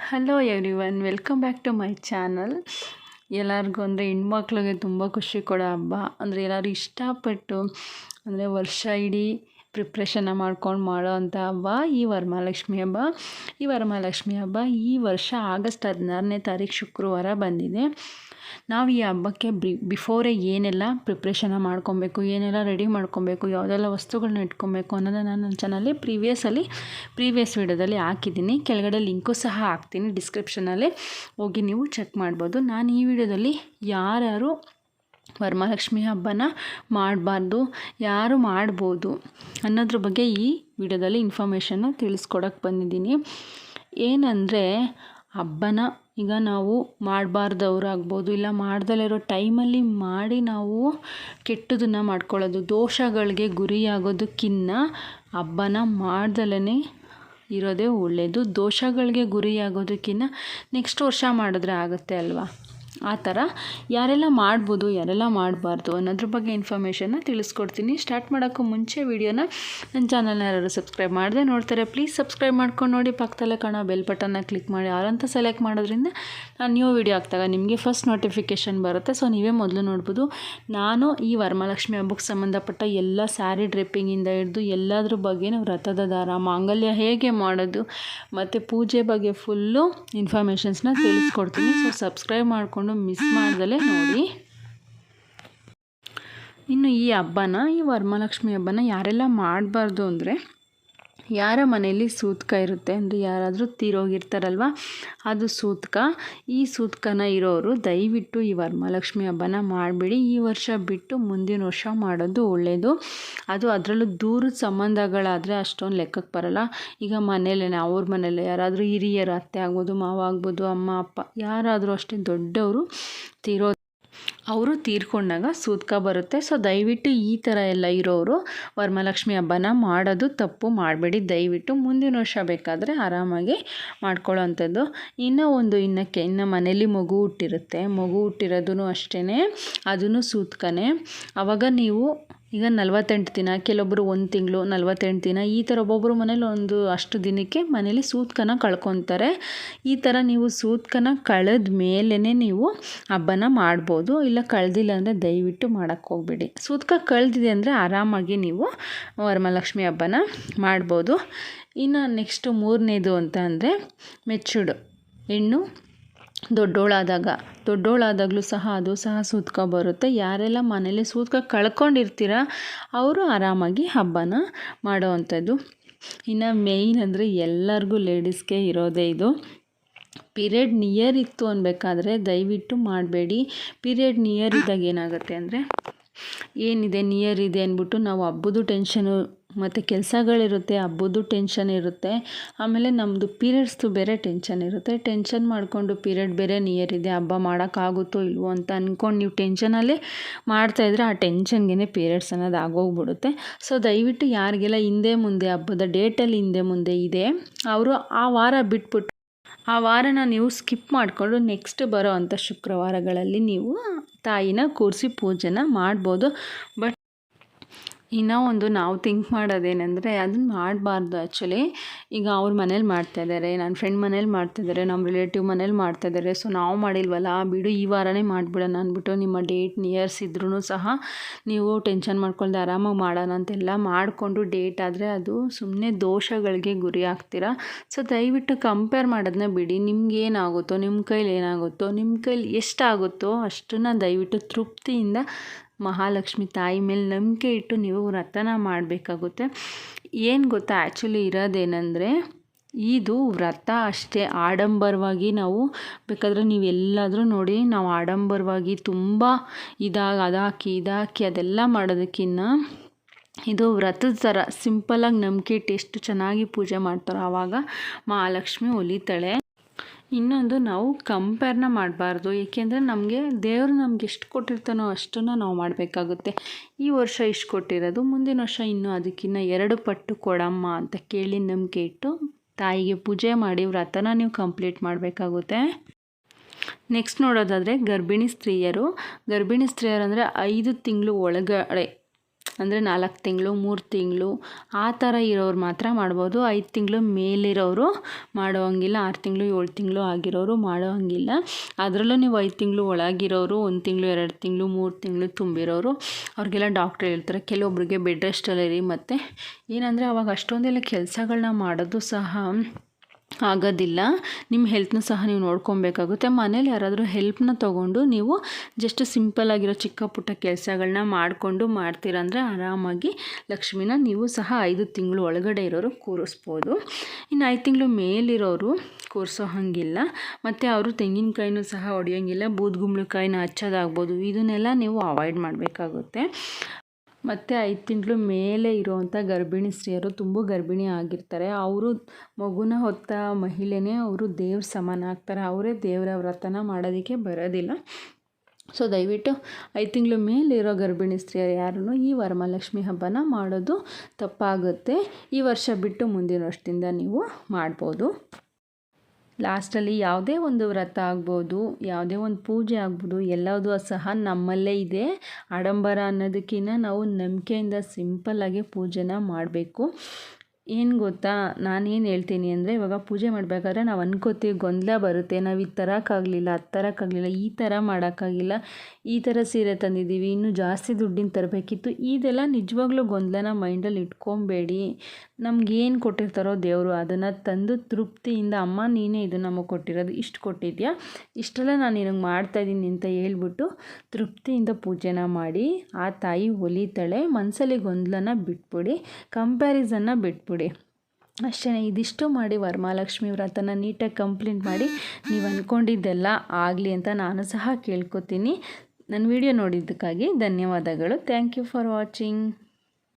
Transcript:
Hello everyone, welcome back to my channel. ಎಲ್ಲರಿಗೂ ಅಂದರೆ ಹೆಣ್ಮಕ್ಳಿಗೆ ತುಂಬ ಖುಷಿ ಕೊಡೋ ಹಬ್ಬ. ಅಂದರೆ ಎಲ್ಲರೂ ಇಷ್ಟಪಟ್ಟು ಅಂದರೆ ವರ್ಷ ಇಡೀ ಪ್ರಿಪ್ರೇಷನ್ನ ಮಾಡ್ಕೊಂಡು ಮಾಡೋ ಅಂಥ ಹಬ್ಬ ಈ ವರಮಹಾಲಕ್ಷ್ಮಿ ಹಬ್ಬ. ಈ ವರಮಹಾಲಕ್ಷ್ಮಿ ಹಬ್ಬ ಈ ವರ್ಷ ಆಗಸ್ಟ್ 16ನೇ ತಾರೀಕು ಶುಕ್ರವಾರ ಬಂದಿದೆ. ನಾವು ಈ ಹಬ್ಬಕ್ಕೆ ಬಿಫೋರೇ ಏನೆಲ್ಲ ಪ್ರಿಪ್ರೇಷನ್ನ ಮಾಡ್ಕೊಬೇಕು, ಏನೆಲ್ಲ ರೆಡಿ ಮಾಡ್ಕೊಬೇಕು, ಯಾವುದೆಲ್ಲ ವಸ್ತುಗಳನ್ನ ಇಟ್ಕೊಬೇಕು ಅನ್ನೋದನ್ನು ನಾನು ನನ್ನ ಚಾನಲ್ಲಿ ಪ್ರೀವಿಯಸ್ ವೀಡಿಯೋದಲ್ಲಿ ಹಾಕಿದ್ದೀನಿ. ಕೆಳಗಡೆ ಲಿಂಕು ಸಹ ಹಾಕ್ತೀನಿ, ಡಿಸ್ಕ್ರಿಪ್ಷನಲ್ಲಿ ಹೋಗಿ ನೀವು ಚೆಕ್ ಮಾಡ್ಬೋದು. ನಾನು ಈ ವಿಡಿಯೋದಲ್ಲಿ ಯಾರ್ಯಾರು ವರಮಹಾಲಕ್ಷ್ಮಿ ಹಬ್ಬನ ಮಾಡಬಾರ್ದು, ಯಾರು ಮಾಡ್ಬೋದು ಅನ್ನೋದ್ರ ಬಗ್ಗೆ ಈ ವಿಡಿಯೋದಲ್ಲಿ ಇನ್ಫಾರ್ಮೇಷನ್ನ ತಿಳಿಸ್ಕೊಡೋಕ್ಕೆ ಬಂದಿದ್ದೀನಿ. ಏನಂದರೆ ಹಬ್ಬನ ಈಗ ನಾವು ಮಾಡಬಾರ್ದವ್ರಾಗ್ಬೋದು, ಇಲ್ಲ ಮಾಡ್ದಲೇ ಇರೋ ಟೈಮಲ್ಲಿ ಮಾಡಿ ನಾವು ಕೆಟ್ಟದನ್ನು ಮಾಡ್ಕೊಳ್ಳೋದು, ದೋಷಗಳಿಗೆ ಗುರಿಯಾಗೋದಕ್ಕಿಂತ ಹಬ್ಬನ ಮಾಡ್ದಲೇ ಇರೋದೇ ಒಳ್ಳೆಯದು. ದೋಷಗಳಿಗೆ ಗುರಿಯಾಗೋದಕ್ಕಿಂತ ನೆಕ್ಸ್ಟ್ ವರ್ಷ ಮಾಡಿದ್ರೆ ಆಗುತ್ತೆ ಅಲ್ವಾ. ಆ ಥರ ಯಾರೆಲ್ಲ ಮಾಡ್ಬೋದು, ಯಾರೆಲ್ಲ ಮಾಡಬಾರ್ದು ಅನ್ನೋದ್ರ ಬಗ್ಗೆ ಇನ್ಫಾರ್ಮೇಷನ್ನ ತಿಳಿಸ್ಕೊಡ್ತೀನಿ. ಸ್ಟಾರ್ಟ್ ಮಾಡೋಕ್ಕೂ ಮುಂಚೆ ವಿಡಿಯೋನ ನನ್ನ ಚಾನಲ್ನ ಯಾರು ಸಬ್ಸ್ಕ್ರೈಬ್ ಮಾಡದೆ ನೋಡ್ತಾರೆ ಪ್ಲೀಸ್ ಸಬ್ಸ್ಕ್ರೈಬ್ ಮಾಡ್ಕೊಂಡು ನೋಡಿ. ಪಕ್ಕದಲ್ಲೇ ಕಾಣೋ ಬೆಲ್ ಬಟನ್ನ ಕ್ಲಿಕ್ ಮಾಡಿ ಯಾರಂತ ಸೆಲೆಕ್ಟ್ ಮಾಡೋದ್ರಿಂದ ನಾನು ನ್ಯೂ ವಿಡಿಯೋ ಹಾಕ್ದಾಗ ನಿಮಗೆ ಫಸ್ಟ್ ನೋಟಿಫಿಕೇಷನ್ ಬರುತ್ತೆ. ಸೊ ನೀವೇ ಮೊದಲು ನೋಡ್ಬೋದು. ನಾನು ಈ ವರಮಹಾಲಕ್ಷ್ಮಿ ಹಬ್ಬಕ್ಕೆ ಸಂಬಂಧಪಟ್ಟ ಎಲ್ಲ ಸ್ಯಾರಿ ಡ್ರೆಪ್ಪಿಂಗಿಂದ ಹಿಡಿದು ಎಲ್ಲದ್ರ ಬಗ್ಗೆನೂ, ವ್ರತದ ದಾರ, ಮಾಂಗಲ್ಯ ಹೇಗೆ ಮಾಡೋದು ಮತ್ತು ಪೂಜೆ ಬಗ್ಗೆ ಫುಲ್ಲು ಇನ್ಫಾರ್ಮೇಷನ್ಸ್ನ ತಿಳಿಸ್ಕೊಡ್ತೀನಿ. ಸೊ ಸಬ್ಸ್ಕ್ರೈಬ್ ಮಾಡಿಕೊಂಡು ಮಿಸ್ ಮಾಡ್ದಲೇ ನೋಡಿ. ಇನ್ನು ಈ ಹಬ್ಬನ, ಈ ವರಮಹಾಲಕ್ಷ್ಮಿ ಹಬ್ಬನ ಯಾರೆಲ್ಲ ಮಾಡಬಾರ್ದು ಅಂದರೆ, ಯಾರ ಮನೆಯಲ್ಲಿ ಸೂತಕ ಇರುತ್ತೆ ಅಂದರೆ ಯಾರಾದರೂ ತೀರೋಗಿರ್ತಾರಲ್ವ, ಅದು ಸೂತಕ. ಈ ಸೂತಕನ ಇರೋರು ದಯವಿಟ್ಟು ಈ ವರಮಹಾಲಕ್ಷ್ಮಿ ಹಬ್ಬನ ಮಾಡಬೇಡಿ. ಈ ವರ್ಷ ಬಿಟ್ಟು ಮುಂದಿನ ವರ್ಷ ಮಾಡೋದು ಒಳ್ಳೆಯದು. ಅದು ಅದರಲ್ಲೂ ದೂರದ ಸಂಬಂಧಗಳಾದರೆ ಅಷ್ಟೊಂದು ಲೆಕ್ಕಕ್ಕೆ ಬರೋಲ್ಲ. ಈಗ ಮನೇಲೇ ಅವ್ರ ಮನೇಲಿ ಯಾರಾದರೂ ಹಿರಿಯರು, ಅತ್ತೆ ಆಗ್ಬೋದು, ಮಾವ ಆಗ್ಬೋದು, ಅಮ್ಮ ಅಪ್ಪ ಯಾರಾದರೂ ಅಷ್ಟೇ ದೊಡ್ಡವರು ಅವರು ತೀರ್ಕೊಂಡಾಗ ಸೂತಕ ಬರುತ್ತೆ. ಸೊ ದಯವಿಟ್ಟು ಈ ಥರ ಎಲ್ಲ ಇರೋರು ವರಮಹಾಲಕ್ಷ್ಮಿ ಹಬ್ಬನ ಮಾಡೋದು ತಪ್ಪು ಮಾಡಬೇಡಿ. ದಯವಿಟ್ಟು ಮುಂದಿನ ವರ್ಷ ಬೇಕಾದರೆ ಆರಾಮಾಗಿ ಮಾಡ್ಕೊಳ್ಳೋ ಅಂಥದ್ದು. ಇನ್ನು ಮನೇಲಿ ಮಗು ಹುಟ್ಟಿರೋದು ಅಷ್ಟೇ, ಅದೂ ಸೂತಕನೇ. ಆವಾಗ ನೀವು ಈಗ 48 ದಿನ, ಕೆಲವೊಬ್ಬರು 1 ತಿಂಗಳು, 48 ದಿನ, ಈ ಥರ ಒಬ್ಬೊಬ್ಬರು ಮನೇಲಿ ಅಷ್ಟು ದಿನಕ್ಕೆ ಮನೇಲಿ ಸೂತಕನ ಕಳ್ಕೊತಾರೆ. ಈ ಥರ ನೀವು ಸೂತಕನ ಕಳೆದ ಮೇಲೇ ನೀವು ಹಬ್ಬನ ಮಾಡ್ಬೋದು. ಇಲ್ಲ ಕಳೆದಿಲ್ಲ ಅಂದರೆ ದಯವಿಟ್ಟು ಮಾಡೋಕ್ಕೆ ಹೋಗ್ಬೇಡಿ. ಸೂತಕ ಕಳೆದಿದೆ ಅಂದರೆ ಆರಾಮಾಗಿ ನೀವು ವರಮಹಾಲಕ್ಷ್ಮಿ ಹಬ್ಬನ ಮಾಡ್ಬೋದು. ಇನ್ನು ನೆಕ್ಸ್ಟು 3ನೇದು ಅಂತ ಅಂದರೆ ಮೆಚೂರ್ಡ್ ಹೆಣ್ಣು ದೊಡ್ಡೋಳಾದಾಗಲೂ ಸಹ ಅದು ಸಹ ಸೂತಕ ಬರುತ್ತೆ. ಯಾರೆಲ್ಲ ಮನೇಲಿ ಸೂತಕ ಕಳ್ಕೊಂಡಿರ್ತೀರ ಅವರು ಆರಾಮಾಗಿ ಹಬ್ಬನ ಮಾಡೋ ಅಂಥದ್ದು. ಇನ್ನು ಮೇಯ್ನ್ ಅಂದರೆ ಎಲ್ಲರಿಗೂ ಲೇಡೀಸ್ಗೆ ಇರೋದೇ ಇದು, ಪೀರಿಯಡ್ ನಿಯರ್ ಇತ್ತು ಅನ್ಬೇಕಾದ್ರೆ ದಯವಿಟ್ಟು ಮಾಡಬೇಡಿ. ಪೀರಿಯಡ್ ನಿಯರ್ ಇದ್ದಾಗ ಏನಾಗುತ್ತೆ ಅಂದರೆ, ಏನಿದೆ ನಿಯರ್ ಇದೆ ಅಂದ್ಬಿಟ್ಟು ನಾವು ಹಬ್ಬದ ಟೆನ್ಷನು ಮತ್ತು ಕೆಲಸಗಳಿರುತ್ತೆ, ಹಬ್ಬದ ಟೆನ್ಷನ್ ಇರುತ್ತೆ, ಆಮೇಲೆ ನಮ್ಮದು ಪೀರಿಯಡ್ಸ್ದು ಬೇರೆ ಟೆನ್ಷನ್ ಇರುತ್ತೆ. ಟೆನ್ಷನ್ ಮಾಡಿಕೊಂಡು ಪೀರಿಯಡ್ ಬೇರೆ ನಿಯರ್ ಇದೆ, ಹಬ್ಬ ಮಾಡೋಕ್ಕಾಗುತ್ತೋ ಇಲ್ವೋ ಅಂತ ಅಂದ್ಕೊಂಡು ನೀವು ಟೆನ್ಷನಲ್ಲೇ ಮಾಡ್ತಾಯಿದ್ರೆ ಆ ಟೆನ್ಷನ್ಗೆ ಪೀರಿಯಡ್ಸ್ ಅನ್ನೋದು ಆಗೋಗ್ಬಿಡುತ್ತೆ. ಸೊ ದಯವಿಟ್ಟು ಯಾರಿಗೆಲ್ಲ ಹಿಂದೆ ಮುಂದೆ ಹಬ್ಬದ ಡೇಟಲ್ಲಿ ಹಿಂದೆ ಮುಂದೆ ಇದೆ ಅವರು ಆ ವಾರ ಬಿಟ್ಬಿಟ್ಟು ಆ ವಾರನ ನೀವು ಸ್ಕಿಪ್ ಮಾಡಿಕೊಂಡು ನೆಕ್ಸ್ಟ್ ಬರೋ ಅಂಥ ಶುಕ್ರವಾರಗಳಲ್ಲಿ ನೀವು ತಾಯಿನ ಕೂರಿಸಿ ಪೂಜೆನ ಮಾಡ್ಬೋದು. ಬಟ್ ಇನ್ನೂ ಒಂದು ನಾವು ಥಿಂಕ್ ಮಾಡೋದೇನೆಂದರೆ, ಅದನ್ನು ಮಾಡಬಾರ್ದು ಆ್ಯಕ್ಚುಲಿ. ಈಗ ಅವ್ರ ಮನೇಲಿ ಮಾಡ್ತಾಯಿದ್ದಾರೆ, ನನ್ನ ಫ್ರೆಂಡ್ ಮನೇಲಿ ಮಾಡ್ತಾಯಿದ್ದಾರೆ, ನಮ್ಮ ರಿಲೇಟಿವ್ ಮನೇಲಿ ಮಾಡ್ತಾಯಿದ್ದಾರೆ, ಸೊ ನಾವು ಮಾಡಿಲ್ವಲ್ಲ ಬಿಡು ಈ ವಾರನೇ ಮಾಡಿಬಿಡೋಣ ಅಂದ್ಬಿಟ್ಟು ನಿಮ್ಮ ಡೇಟ್ ನಿಯರ್ಸ್ ಇದ್ರೂ ಸಹ ನೀವು ಟೆನ್ಷನ್ ಮಾಡ್ಕೊಳ್ದೆ ಆರಾಮಾಗಿ ಮಾಡೋಣ ಅಂತೆಲ್ಲ ಮಾಡಿಕೊಂಡು ಡೇಟ್ ಆದರೆ ಅದು ಸುಮ್ಮನೆ ದೋಷಗಳಿಗೆ ಗುರಿ ಆಗ್ತೀರಾ. ಸೊ ದಯವಿಟ್ಟು ಕಂಪೇರ್ ಮಾಡೋದನ್ನ ಬಿಡಿ. ನಿಮ್ಗೆ ಏನಾಗುತ್ತೋ, ನಿಮ್ಮ ಕೈಲಿ ಏನಾಗುತ್ತೋ, ನಿಮ್ಮ ಕೈಲಿ ಎಷ್ಟಾಗುತ್ತೋ ಅಷ್ಟನ್ನು ದಯವಿಟ್ಟು ತೃಪ್ತಿಯಿಂದ ಮಹಾಲಕ್ಷ್ಮಿ ತಾಯಿ ಮೇಲೆ ನಂಬಿಕೆ ಇಟ್ಟು ನೀವು ವ್ರತನ ಮಾಡಬೇಕಾಗುತ್ತೆ. ಏನು ಗೊತ್ತಾ, ಆ್ಯಕ್ಚುಲಿ ಇರೋದೇನೆಂದರೆ ಇದು ವ್ರತ ಅಷ್ಟೇ. ಆಡಂಬರವಾಗಿ ನಾವು ಬೇಕಾದರೆ ನೀವು ಎಲ್ಲಾದರೂ ನೋಡಿ, ನಾವು ಆಡಂಬರವಾಗಿ ತುಂಬ ಅದಾಕಿ ಅದೆಲ್ಲ ಮಾಡೋದಕ್ಕಿಂತ ಇದು ವ್ರತದ ಥರ ಸಿಂಪಲಾಗಿ ನಂಬಿಕೆ ಇಟ್ಟು ಎಷ್ಟು ಚೆನ್ನಾಗಿ ಪೂಜೆ ಮಾಡ್ತಾರೋ ಆವಾಗ ಮಹಾಲಕ್ಷ್ಮಿ ಒಲಿತಾಳೆ. ಇನ್ನೊಂದು, ನಾವು ಕಂಪೇರ್ನ ಮಾಡಬಾರ್ದು. ಏಕೆಂದರೆ ದೇವರು ನಮ್ಗೆ ಎಷ್ಟು ಕೊಟ್ಟಿರ್ತಾನೋ ಅಷ್ಟನ್ನು ನಾವು ಮಾಡಬೇಕಾಗುತ್ತೆ. ಈ ವರ್ಷ ಇಷ್ಟು ಕೊಟ್ಟಿರೋದು, ಮುಂದಿನ ವರ್ಷ ಇನ್ನೂ ಅದಕ್ಕಿಂತ 2 ಪಟ್ಟು ಕೊಡಮ್ಮ ಅಂತ ಕೇಳಿ ನಂಬಿಕೆ ಇಟ್ಟು ತಾಯಿಗೆ ಪೂಜೆ ಮಾಡಿ ವ್ರತನ ನೀವು ಕಂಪ್ಲೀಟ್ ಮಾಡಬೇಕಾಗುತ್ತೆ. ನೆಕ್ಸ್ಟ್ ನೋಡೋದಾದರೆ ಗರ್ಭಿಣಿ ಸ್ತ್ರೀಯರು ಅಂದರೆ 5 ತಿಂಗಳು ಒಳಗಡೆ ಅಂದರೆ 4 ತಿಂಗಳು 3 ತಿಂಗಳು ಆ ಥರ ಇರೋರು ಮಾತ್ರ ಮಾಡ್ಬೋದು. 5 ತಿಂಗಳು ಮೇಲಿರೋರು ಮಾಡೋವಂಗಿಲ್ಲ. 6 ತಿಂಗಳು 7 ತಿಂಗಳು ಆಗಿರೋರು ಮಾಡೋವಂಗಿಲ್ಲ. ಅದರಲ್ಲೂ ನೀವು 5 ತಿಂಗಳು ಒಳಗಿರೋರು 1 ತಿಂಗಳು 2 ತಿಂಗಳು 3 ತಿಂಗಳು ತುಂಬಿರೋರು ಅವ್ರಿಗೆಲ್ಲ ಡಾಕ್ಟ್ರ್ ಹೇಳ್ತಾರೆ ಕೆಲವೊಬ್ಬರಿಗೆ ಬೆಡ್ ರೆಸ್ಟಲ್ಲಿರಿ. ಮತ್ತು ಏನಂದರೆ ಅವಾಗ ಅಷ್ಟೊಂದೆಲ್ಲ ಕೆಲಸಗಳನ್ನ ಮಾಡೋದು ಸಹ ಆಗೋದಿಲ್ಲ. ನಿಮ್ಮ ಹೆಲ್ತ್ನ ಸಹ ನೀವು ನೋಡ್ಕೊಬೇಕಾಗುತ್ತೆ. ಮನೇಲಿ ಯಾರಾದರೂ ಹೆಲ್ಪ್ನ ತೊಗೊಂಡು ನೀವು ಜಸ್ಟ್ ಸಿಂಪಲ್ಲಾಗಿರೋ ಚಿಕ್ಕ ಪುಟ್ಟ ಕೆಲಸಗಳನ್ನ ಮಾಡಿಕೊಂಡು ಮಾಡ್ತೀರಂದರೆ ಆರಾಮಾಗಿ ಲಕ್ಷ್ಮಿನ ನೀವು ಸಹ 5 ತಿಂಗಳು ಒಳಗಡೆ ಇರೋರು ಕೂರಿಸ್ಬೋದು. ಇನ್ನು 5 ತಿಂಗಳು ಮೇಲಿರೋರು ಕೂರಿಸೋ ಹಾಗಿಲ್ಲ. ಮತ್ತು ಅವರು ತೆಂಗಿನಕಾಯಿನೂ ಸಹ ಹೊಡೆಯೋಂಗಿಲ್ಲ. ಬೂದುಗುಂಬಳಕಾಯಿನ ಹಚ್ಚೋದಾಗ್ಬೋದು, ಇದನ್ನೆಲ್ಲ ನೀವು ಅವಾಯ್ಡ್ ಮಾಡಬೇಕಾಗುತ್ತೆ. ಮತ್ತು 5 ತಿಂಗಳು ಮೇಲೆ ಇರುವಂಥ ಗರ್ಭಿಣಿ ಸ್ತ್ರೀಯರು ತುಂಬ ಗರ್ಭಿಣಿ ಆಗಿರ್ತಾರೆ. ಅವರು ಮಗುನ ಹೊತ್ತ ಮಹಿಳೆನೇ ಅವರು ದೇವ್ರ ಸಮಾನ ಆಗ್ತಾರೆ. ಅವರೇ ದೇವರ ವ್ರತನ ಮಾಡೋದಕ್ಕೆ ಬರೋದಿಲ್ಲ. ಸೊ ದಯವಿಟ್ಟು 5 ತಿಂಗಳು ಮೇಲಿರೋ ಗರ್ಭಿಣಿ ಸ್ತ್ರೀಯರು ಯಾರೂ ಈ ವರಮಹಾಲಕ್ಷ್ಮಿ ಹಬ್ಬನ ಮಾಡೋದು ತಪ್ಪಾಗುತ್ತೆ. ಈ ವರ್ಷ ಬಿಟ್ಟು ಮುಂದಿನ ವರ್ಷದಿಂದ ನೀವು ಮಾಡ್ಬೋದು. ಲಾಸ್ಟಲ್ಲಿ ಯಾವುದೇ ಒಂದು ವ್ರತ ಆಗ್ಬೋದು, ಯಾವುದೇ ಒಂದು ಪೂಜೆ ಆಗ್ಬೋದು, ಎಲ್ಲದೂ ಸಹ ನಮ್ಮಲ್ಲೇ ಇದೆ. ಆಡಂಬರ ಅನ್ನೋದಕ್ಕಿಂತ ನಾವು ನಂಬಿಕೆಯಿಂದ ಸಿಂಪಲ್ಲಾಗಿ ಪೂಜೆನ ಮಾಡಬೇಕು. ಏನು ಗೊತ್ತಾ, ನಾನೇನು ಹೇಳ್ತೀನಿ ಅಂದರೆ, ಇವಾಗ ಪೂಜೆ ಮಾಡಬೇಕಾದ್ರೆ ನಾವು ಅನ್ಕೋತೀವಿ ಗೊಂದಲ ಬರುತ್ತೆ. ನಾವು ಇದು ತರೋಕ್ಕಾಗಲಿಲ್ಲ, ಅದು ತರೋಕ್ಕಾಗಲಿಲ್ಲ, ಈ ಥರ ಮಾಡೋಕ್ಕಾಗಿಲ್ಲ, ಈ ಥರ ಸೀರೆ ತಂದಿದ್ದೀವಿ, ಇನ್ನೂ ಜಾಸ್ತಿ ದುಡ್ಡಿನ ತರಬೇಕಿತ್ತು. ಇದೆಲ್ಲ ನಿಜವಾಗ್ಲೂ ಗೊಂದಲನ ಮೈಂಡಲ್ಲಿ ಇಟ್ಕೊಬೇಡಿ. ನಮಗೇನು ಕೊಟ್ಟಿರ್ತಾರೋ ದೇವರು ಅದನ್ನು ತಂದು ತೃಪ್ತಿಯಿಂದ, ಅಮ್ಮ ನೀನೇ ಇದು ನಮಗೆ ಕೊಟ್ಟಿರೋದು, ಇಷ್ಟು ಕೊಟ್ಟಿದ್ಯಾ, ಇಷ್ಟೆಲ್ಲ ನಾನು ನಿನಗೆ ಮಾಡ್ತಾಯಿದ್ದೀನಿ ಅಂತ ಹೇಳ್ಬಿಟ್ಟು ತೃಪ್ತಿಯಿಂದ ಪೂಜೆನ ಮಾಡಿ ಆ ತಾಯಿ ಒಲಿತಾಳೆ. ಮನಸ್ಸಲ್ಲಿ ಗೊಂದಲನ ಬಿಟ್ಬಿಡಿ, ಕಂಪ್ಯಾರಿಸನ್ನ ಬಿಟ್ಬಿಡಿ. ಅಷ್ಟೇ. ಇದಿಷ್ಟು ಮಾಡಿ ವರಮಹಾಲಕ್ಷ್ಮಿ ವ್ರತನ ನೀಟಾಗಿ ಕಂಪ್ಲೀಟ್ ಮಾಡಿ ನೀವು ಅಂದ್ಕೊಂಡಿದ್ದೆಲ್ಲ ಆಗಲಿ ಅಂತ ನಾನು ಸಹ ಕೇಳ್ಕೊತೀನಿ. ನನ್ನ ವಿಡಿಯೋ ನೋಡಿದ್ದಕ್ಕಾಗಿ ಧನ್ಯವಾದಗಳು. Thank you for watching.